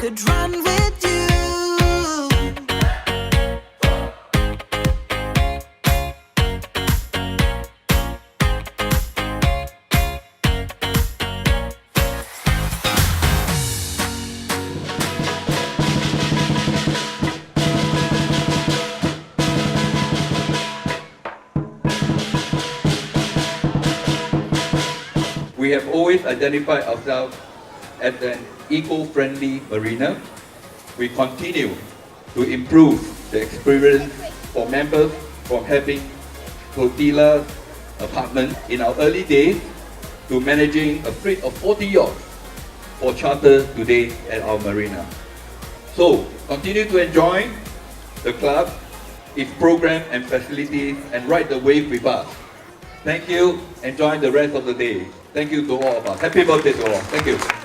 could run with you. We have always identified ourselves as an eco-friendly marina. We continue to improve the experience for members from having flotilla apartments in our early days to managing a fleet of 40 yachts for charter today at our marina. So continue to enjoy the club, its program and facilities, and ride the wave with us. Thank you. Enjoy the rest of the day. Thank you to all of us. Happy birthday to all. Thank you.